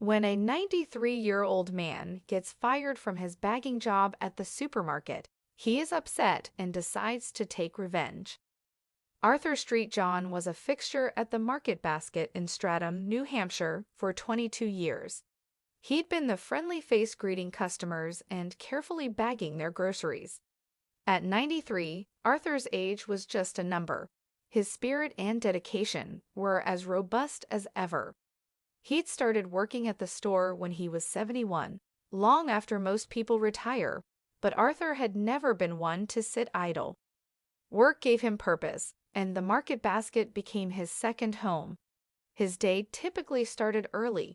When a 93-year-old man gets fired from his bagging job at the supermarket, he is upset and decides to take revenge. Arthur St. John was a fixture at the Market Basket in Stratham, New Hampshire, for 22 years. He'd been the friendly face greeting customers and carefully bagging their groceries. At 93, Arthur's age was just a number. His spirit and dedication were as robust as ever. He'd started working at the store when he was 71, long after most people retire, but Arthur had never been one to sit idle. Work gave him purpose, and the Market Basket became his second home. His day typically started early.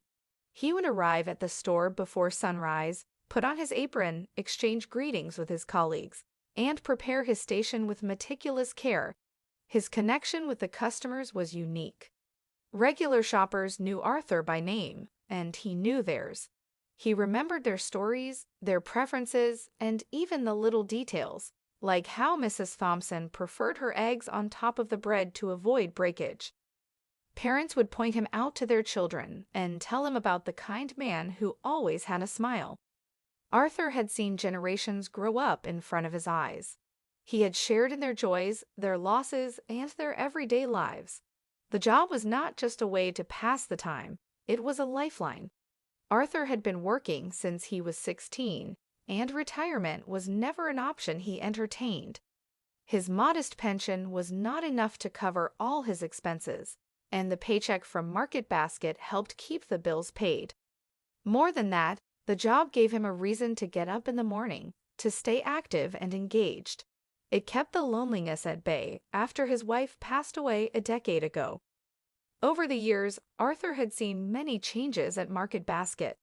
He would arrive at the store before sunrise, put on his apron, exchange greetings with his colleagues, and prepare his station with meticulous care. His connection with the customers was unique. Regular shoppers knew Arthur by name, and he knew theirs. He remembered their stories, their preferences, and even the little details, like how Mrs. Thompson preferred her eggs on top of the bread to avoid breakage. Parents would point him out to their children and tell him about the kind man who always had a smile. Arthur had seen generations grow up in front of his eyes. He had shared in their joys, their losses, and their everyday lives. The job was not just a way to pass the time, it was a lifeline. Arthur had been working since he was 16, and retirement was never an option he entertained. His modest pension was not enough to cover all his expenses, and the paycheck from Market Basket helped keep the bills paid. More than that, the job gave him a reason to get up in the morning, to stay active and engaged. It kept the loneliness at bay after his wife passed away a decade ago. Over the years, Arthur had seen many changes at Market Basket.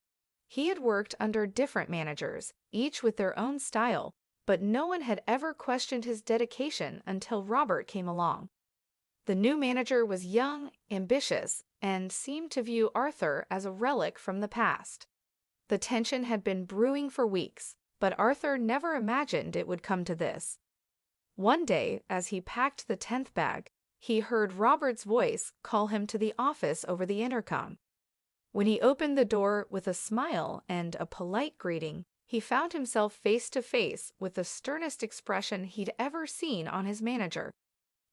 He had worked under different managers, each with their own style, but no one had ever questioned his dedication until Robert came along. The new manager was young, ambitious, and seemed to view Arthur as a relic from the past. The tension had been brewing for weeks, but Arthur never imagined it would come to this. One day, as he packed the 10th bag, he heard Robert's voice call him to the office over the intercom. When he opened the door with a smile and a polite greeting, he found himself face to face with the sternest expression he'd ever seen on his manager.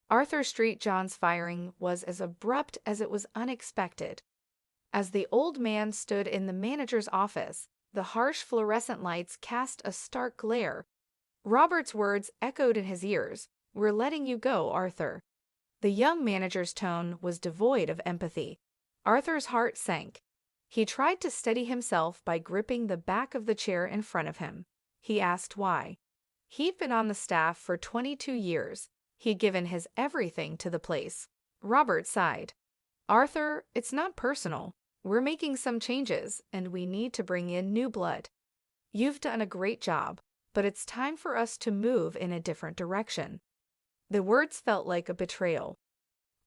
Arthur St. John's firing was as abrupt as it was unexpected. As the old man stood in the manager's office, the harsh fluorescent lights cast a stark glare. Robert's words echoed in his ears, "We're letting you go, Arthur." The young manager's tone was devoid of empathy. Arthur's heart sank. He tried to steady himself by gripping the back of the chair in front of him. He asked why. He'd been on the staff for 22 years. He'd given his everything to the place. Robert sighed. "Arthur, it's not personal. We're making some changes, and we need to bring in new blood. You've done a great job, but it's time for us to move in a different direction." The words felt like a betrayal.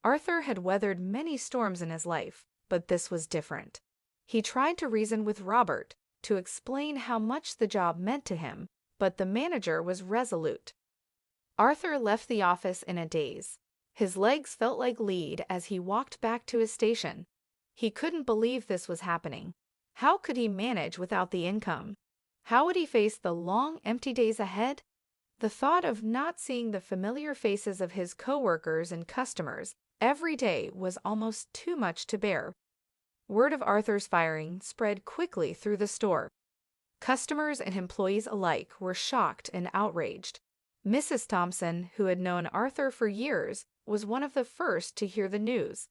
Arthur had weathered many storms in his life, but this was different. He tried to reason with Robert, to explain how much the job meant to him, but the manager was resolute. Arthur left the office in a daze. His legs felt like lead as he walked back to his station. He couldn't believe this was happening. How could he manage without the income? How would he face the long, empty days ahead? The thought of not seeing the familiar faces of his coworkers and customers every day was almost too much to bear. Word of Arthur's firing spread quickly through the store. Customers and employees alike were shocked and outraged. Mrs. Thompson, who had known Arthur for years, was one of the first to hear the news.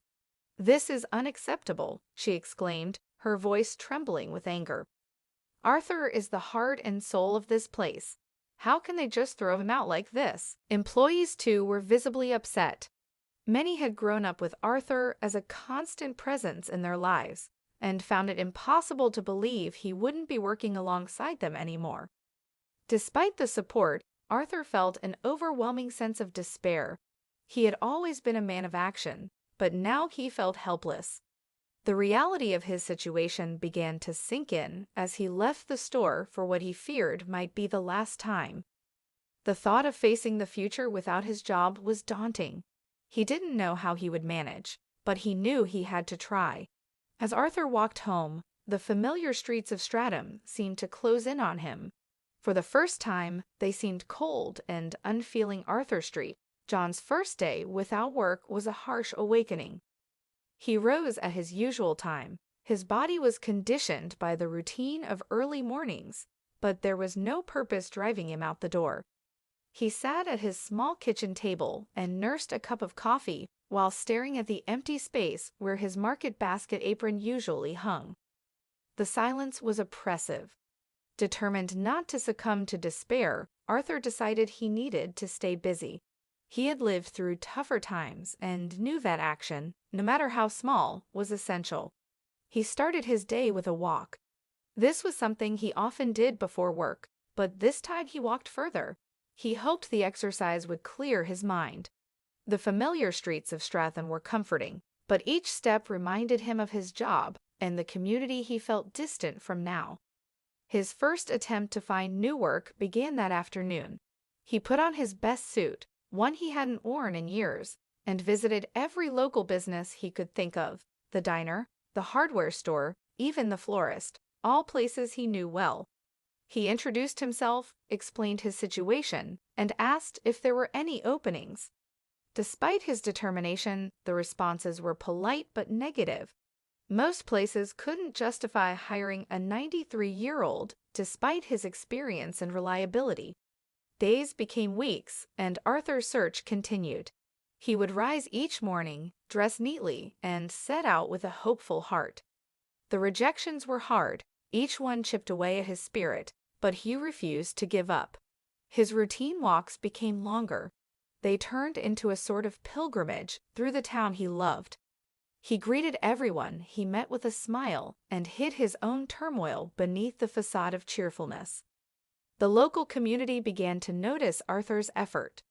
"This is unacceptable," she exclaimed, her voice trembling with anger. "Arthur is the heart and soul of this place. How can they just throw him out like this?" Employees, too, were visibly upset. Many had grown up with Arthur as a constant presence in their lives and found it impossible to believe he wouldn't be working alongside them anymore. Despite the support, Arthur felt an overwhelming sense of despair. He had always been a man of action, but now he felt helpless. The reality of his situation began to sink in as he left the store for what he feared might be the last time. The thought of facing the future without his job was daunting. He didn't know how he would manage, but he knew he had to try. As Arthur walked home, The familiar streets of Stratham seemed to close in on him. For the first time, they seemed cold and unfeeling. Arthur Street, John's first day without work, was a harsh awakening. He rose at his usual time. His body was conditioned by the routine of early mornings, but there was no purpose driving him out the door. He sat at his small kitchen table and nursed a cup of coffee while staring at the empty space where his market basket apron usually hung. The silence was oppressive. Determined not to succumb to despair, Arthur decided he needed to stay busy. He had lived through tougher times and knew that action, no matter how small, was essential. He started his day with a walk. This was something he often did before work, but this time he walked further. He hoped the exercise would clear his mind. The familiar streets of Stratham were comforting, but each step reminded him of his job and the community he felt distant from now. His first attempt to find new work began that afternoon. He put on his best suit, one he hadn't worn in years, and visited every local business he could think of: the diner, the hardware store, even the florist, all places he knew well. He introduced himself, explained his situation, and asked if there were any openings. Despite his determination, the responses were polite but negative. Most places couldn't justify hiring a 93-year-old despite his experience and reliability. Days became weeks, and Arthur's search continued. He would rise each morning, dress neatly, and set out with a hopeful heart. The rejections were hard, each one chipped away at his spirit, but he refused to give up. His routine walks became longer. They turned into a sort of pilgrimage through the town he loved. He greeted everyone he met with a smile and hid his own turmoil beneath the facade of cheerfulness. The local community began to notice Arthur's effort.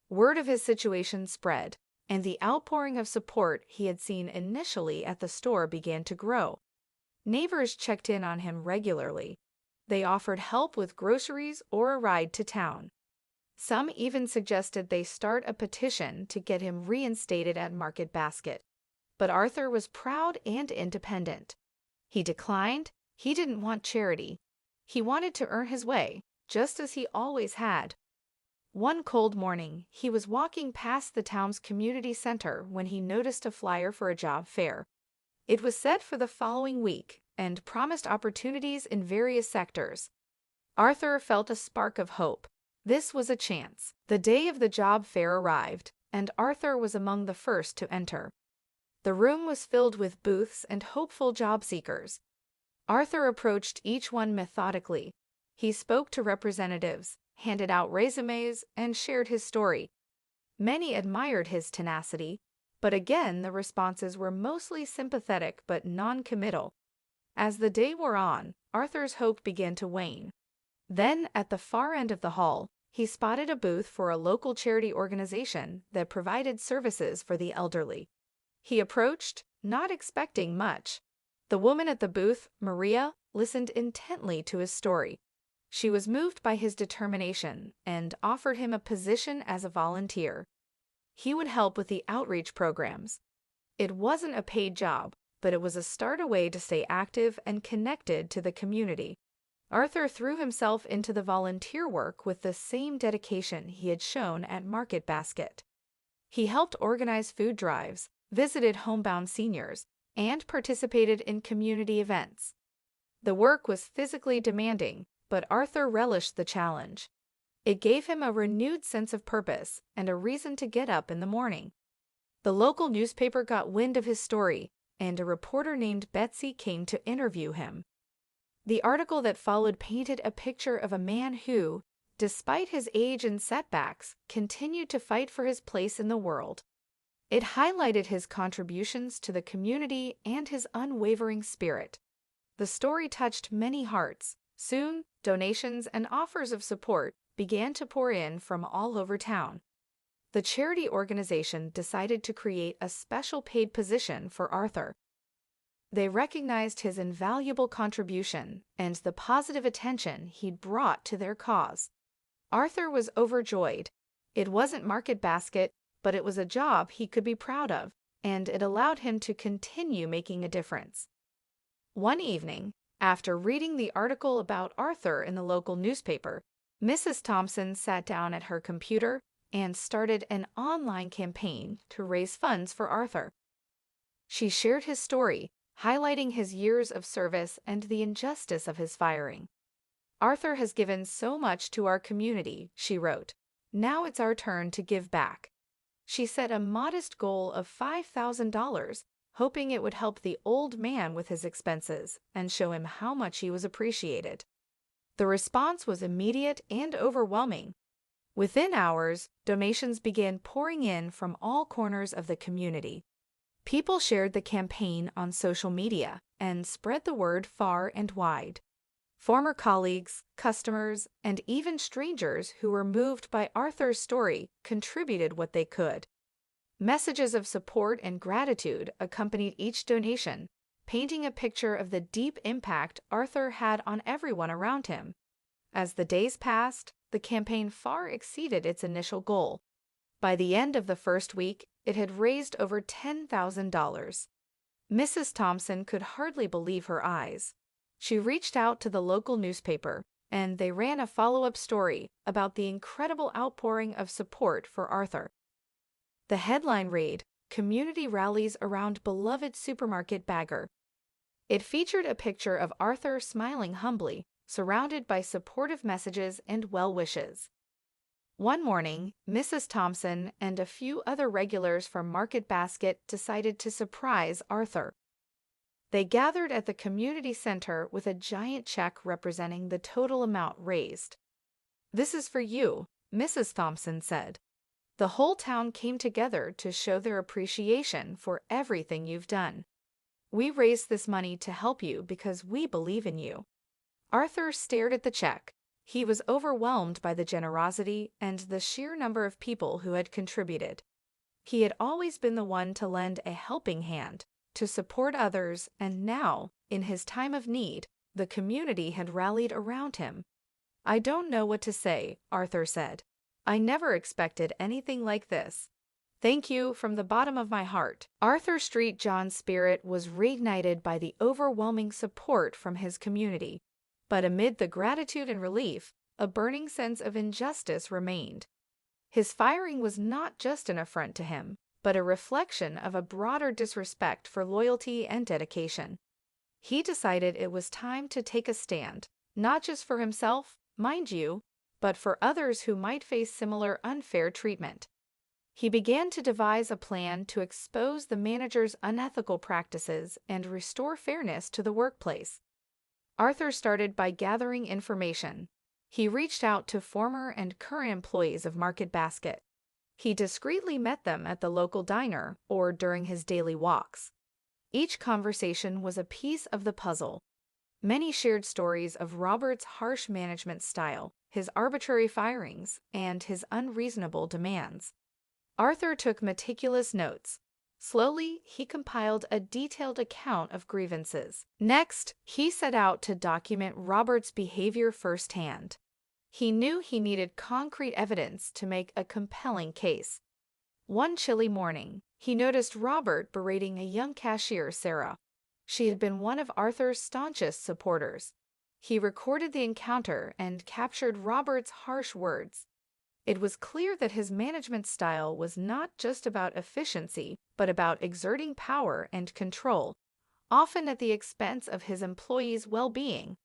Word of his situation spread, and the outpouring of support he had seen initially at the store began to grow. Neighbors checked in on him regularly. They offered help with groceries or a ride to town. Some even suggested they start a petition to get him reinstated at Market Basket. But Arthur was proud and independent. He declined. He didn't want charity. He wanted to earn his way, just as he always had. One cold morning, he was walking past the town's community center when he noticed a flyer for a job fair. It was set for the following week and promised opportunities in various sectors. Arthur felt a spark of hope. This was a chance. The day of the job fair arrived, and Arthur was among the first to enter. The room was filled with booths and hopeful job seekers. Arthur approached each one methodically. He spoke to representatives, handed out resumes, and shared his story. Many admired his tenacity, but again the responses were mostly sympathetic but non-committal. As the day wore on, Arthur's hope began to wane. Then, at the far end of the hall, he spotted a booth for a local charity organization that provided services for the elderly. He approached, not expecting much. The woman at the booth, Maria, listened intently to his story. She was moved by his determination and offered him a position as a volunteer. He would help with the outreach programs. It wasn't a paid job, but it was a start away to stay active and connected to the community. Arthur threw himself into the volunteer work with the same dedication he had shown at Market Basket. He helped organize food drives, visited homebound seniors, and participated in community events. The work was physically demanding, but Arthur relished the challenge. It gave him a renewed sense of purpose and a reason to get up in the morning. The local newspaper got wind of his story, and a reporter named Betsy came to interview him. The article that followed painted a picture of a man who, despite his age and setbacks, continued to fight for his place in the world. It highlighted his contributions to the community and his unwavering spirit. The story touched many hearts. Soon, donations and offers of support began to pour in from all over town. The charity organization decided to create a special paid position for Arthur. They recognized his invaluable contribution and the positive attention he'd brought to their cause. Arthur was overjoyed. It wasn't Market Basket, but it was a job he could be proud of, and it allowed him to continue making a difference. One evening, after reading the article about Arthur in the local newspaper, Mrs. Thompson sat down at her computer and started an online campaign to raise funds for Arthur. She shared his story, highlighting his years of service and the injustice of his firing. "Arthur has given so much to our community," she wrote. "Now it's our turn to give back." She set a modest goal of $5,000, hoping it would help the old man with his expenses and show him how much he was appreciated. The response was immediate and overwhelming. Within hours, donations began pouring in from all corners of the community. People shared the campaign on social media and spread the word far and wide. Former colleagues, customers, and even strangers who were moved by Arthur's story contributed what they could. Messages of support and gratitude accompanied each donation, painting a picture of the deep impact Arthur had on everyone around him. As the days passed, the campaign far exceeded its initial goal. By the end of the first week, it had raised over $10,000. Mrs. Thompson could hardly believe her eyes. She reached out to the local newspaper, and they ran a follow-up story about the incredible outpouring of support for Arthur. The headline read, "Community Rallies Around Beloved Supermarket Bagger." It featured a picture of Arthur smiling humbly, surrounded by supportive messages and well wishes. One morning, Mrs. Thompson and a few other regulars from Market Basket decided to surprise Arthur. They gathered at the community center with a giant check representing the total amount raised. "This is for you," Mrs. Thompson said. "The whole town came together to show their appreciation for everything you've done. We raised this money to help you because we believe in you." Arthur stared at the check. He was overwhelmed by the generosity and the sheer number of people who had contributed. He had always been the one to lend a helping hand, to support others, and now, in his time of need, the community had rallied around him. "I don't know what to say," Arthur said. "I never expected anything like this. Thank you from the bottom of my heart." Arthur St. John's spirit was reignited by the overwhelming support from his community. But amid the gratitude and relief, a burning sense of injustice remained. His firing was not just an affront to him, but a reflection of a broader disrespect for loyalty and dedication. He decided it was time to take a stand, not just for himself, mind you, but for others who might face similar unfair treatment. He began to devise a plan to expose the manager's unethical practices and restore fairness to the workplace. Arthur started by gathering information. He reached out to former and current employees of Market Basket. He discreetly met them at the local diner or during his daily walks. Each conversation was a piece of the puzzle. Many shared stories of Robert's harsh management style, his arbitrary firings, and his unreasonable demands. Arthur took meticulous notes. Slowly, he compiled a detailed account of grievances. Next, he set out to document Robert's behavior firsthand. He knew he needed concrete evidence to make a compelling case. One chilly morning, he noticed Robert berating a young cashier, Sarah. She had been one of Arthur's staunchest supporters. He recorded the encounter and captured Robert's harsh words. It was clear that his management style was not just about efficiency, but about exerting power and control, often at the expense of his employees' well-being.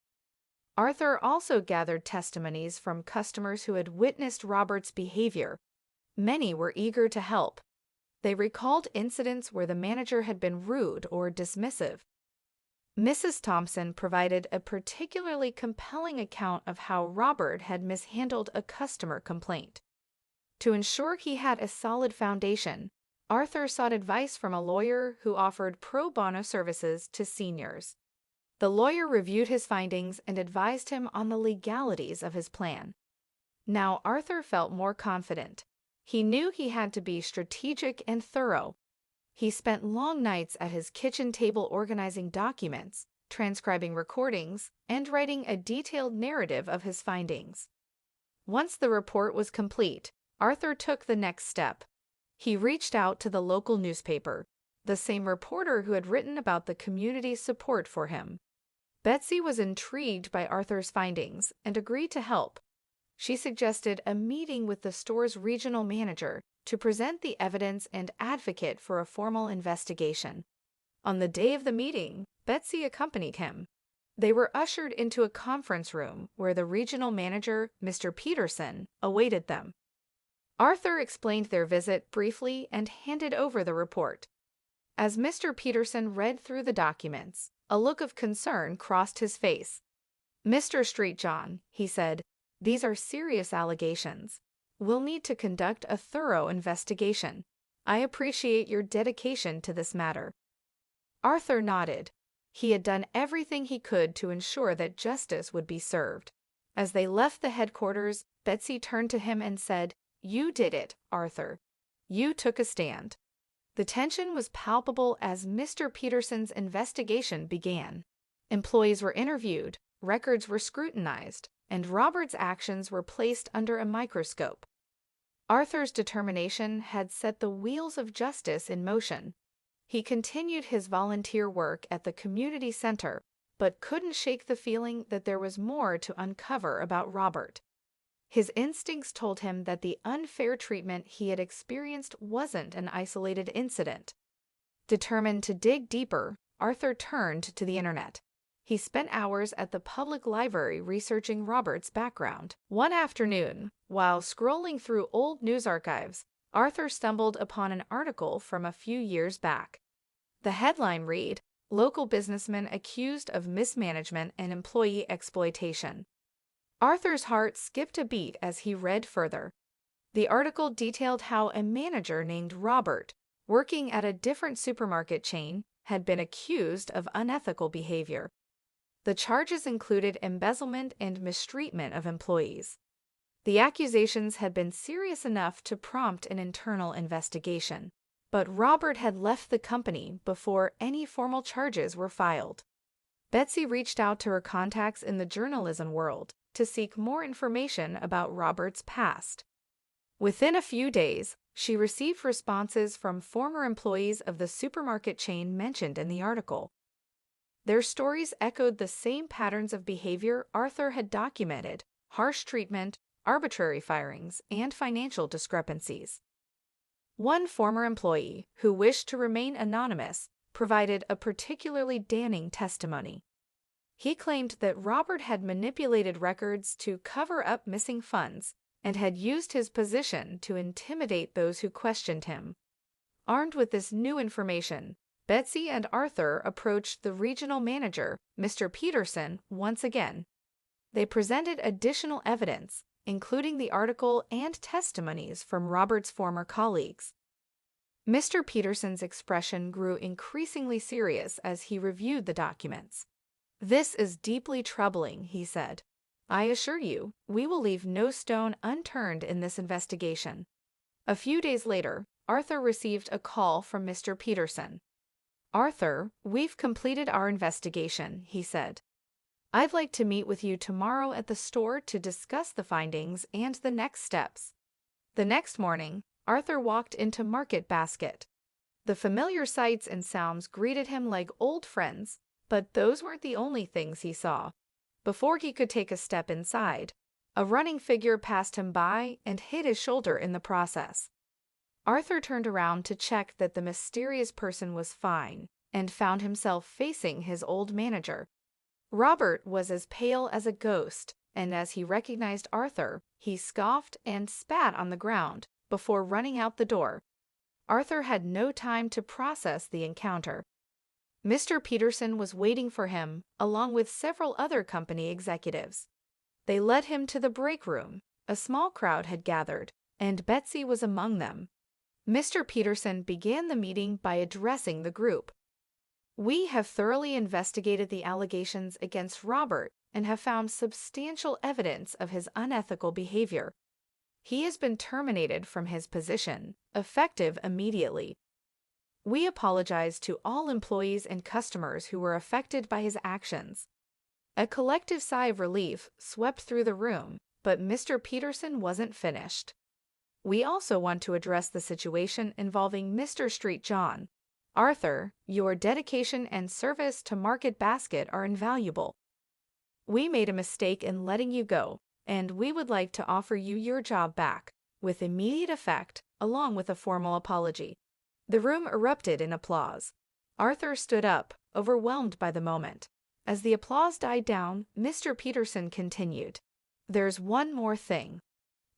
Arthur also gathered testimonies from customers who had witnessed Robert's behavior. Many were eager to help. They recalled incidents where the manager had been rude or dismissive. Mrs. Thompson provided a particularly compelling account of how Robert had mishandled a customer complaint. To ensure he had a solid foundation, Arthur sought advice from a lawyer who offered pro bono services to seniors. The lawyer reviewed his findings and advised him on the legalities of his plan. Now Arthur felt more confident. He knew he had to be strategic and thorough. He spent long nights at his kitchen table organizing documents, transcribing recordings, and writing a detailed narrative of his findings. Once the report was complete, Arthur took the next step. He reached out to the local newspaper. the same reporter who had written about the community's support for him. Betsy was intrigued by Arthur's findings and agreed to help. She suggested a meeting with the store's regional manager to present the evidence and advocate for a formal investigation. On the day of the meeting, Betsy accompanied him. They were ushered into a conference room where the regional manager, Mr. Peterson, awaited them. Arthur explained their visit briefly and handed over the report. As Mr. Peterson read through the documents, a look of concern crossed his face. "Mr. Street John," he said, "these are serious allegations. We'll need to conduct a thorough investigation. I appreciate your dedication to this matter." Arthur nodded. He had done everything he could to ensure that justice would be served. As they left the headquarters, Betsy turned to him and said, "You did it, Arthur. You took a stand." The tension was palpable as Mr. Peterson's investigation began. Employees were interviewed, records were scrutinized, and Robert's actions were placed under a microscope. Arthur's determination had set the wheels of justice in motion. He continued his volunteer work at the community center, but couldn't shake the feeling that there was more to uncover about Robert. His instincts told him that the unfair treatment he had experienced wasn't an isolated incident. Determined to dig deeper, Arthur turned to the internet. He spent hours at the public library researching Robert's background. One afternoon, while scrolling through old news archives, Arthur stumbled upon an article from a few years back. The headline read, "Local businessman accused of mismanagement and employee exploitation." Arthur's heart skipped a beat as he read further. The article detailed how a manager named Robert, working at a different supermarket chain, had been accused of unethical behavior. The charges included embezzlement and mistreatment of employees. The accusations had been serious enough to prompt an internal investigation, but Robert had left the company before any formal charges were filed. Betsy reached out to her contacts in the journalism world to seek more information about Robert's past. Within a few days, she received responses from former employees of the supermarket chain mentioned in the article. Their stories echoed the same patterns of behavior Arthur had documented: harsh treatment, arbitrary firings, and financial discrepancies. One former employee, who wished to remain anonymous, provided a particularly damning testimony. He claimed that Robert had manipulated records to cover up missing funds and had used his position to intimidate those who questioned him. Armed with this new information, Betsy and Arthur approached the regional manager, Mr. Peterson, once again. They presented additional evidence, including the article and testimonies from Robert's former colleagues. Mr. Peterson's expression grew increasingly serious as he reviewed the documents. "This is deeply troubling," he said. "I assure you, we will leave no stone unturned in this investigation." A few days later, Arthur received a call from Mr. Peterson. "Arthur, we've completed our investigation," he said. "I'd like to meet with you tomorrow at the store to discuss the findings and the next steps." The next morning, Arthur walked into Market Basket. The familiar sights and sounds greeted him like old friends, but those weren't the only things he saw. Before he could take a step inside, a running figure passed him by and hit his shoulder in the process. Arthur turned around to check that the mysterious person was fine and found himself facing his old manager. Robert was as pale as a ghost, and as he recognized Arthur, he scoffed and spat on the ground before running out the door. Arthur had no time to process the encounter. Mr. Peterson was waiting for him, along with several other company executives. They led him to the break room. A small crowd had gathered, and Betsy was among them. Mr. Peterson began the meeting by addressing the group. "We have thoroughly investigated the allegations against Robert and have found substantial evidence of his unethical behavior. He has been terminated from his position, effective immediately. We apologize to all employees and customers who were affected by his actions." A collective sigh of relief swept through the room, but Mr. Peterson wasn't finished. "We also want to address the situation involving Mr. Street John. Arthur, your dedication and service to Market Basket are invaluable. We made a mistake in letting you go, and we would like to offer you your job back, with immediate effect, along with a formal apology. The room erupted in applause. Arthur stood up, overwhelmed by the moment. As the applause died down, Mr. Peterson continued. There's one more thing.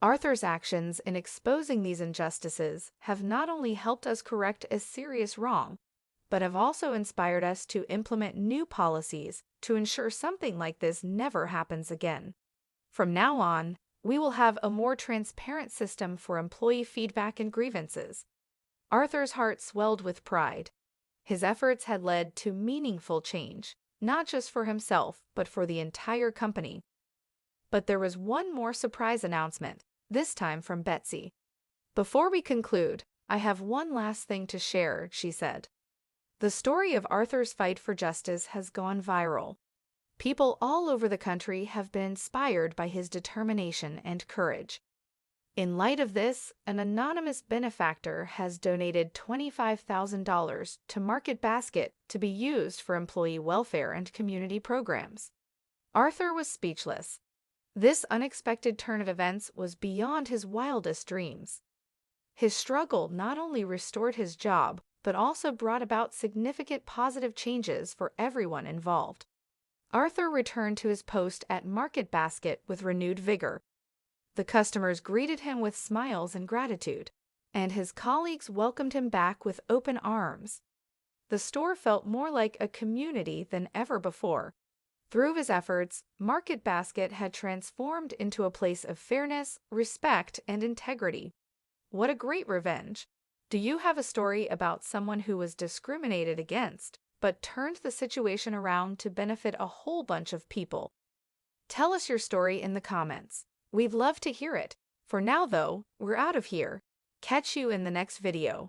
Arthur's actions in exposing these injustices have not only helped us correct a serious wrong, but have also inspired us to implement new policies to ensure something like this never happens again. From now on, we will have a more transparent system for employee feedback and grievances. Arthur's heart swelled with pride. His efforts had led to meaningful change, not just for himself, but for the entire company. But there was one more surprise announcement, this time from Betsy. Before we conclude, I have one last thing to share, she said. The story of Arthur's fight for justice has gone viral. People all over the country have been inspired by his determination and courage. In light of this, an anonymous benefactor has donated $25,000 to Market Basket to be used for employee welfare and community programs. Arthur was speechless. This unexpected turn of events was beyond his wildest dreams. His struggle not only restored his job, but also brought about significant positive changes for everyone involved. Arthur returned to his post at Market Basket with renewed vigor. The customers greeted him with smiles and gratitude, and his colleagues welcomed him back with open arms. The store felt more like a community than ever before. Through his efforts, Market Basket had transformed into a place of fairness, respect, and integrity. What a great revenge! Do you have a story about someone who was discriminated against, but turned the situation around to benefit a whole bunch of people? Tell us your story in the comments. We'd love to hear it. For now, though, we're out of here. Catch you in the next video.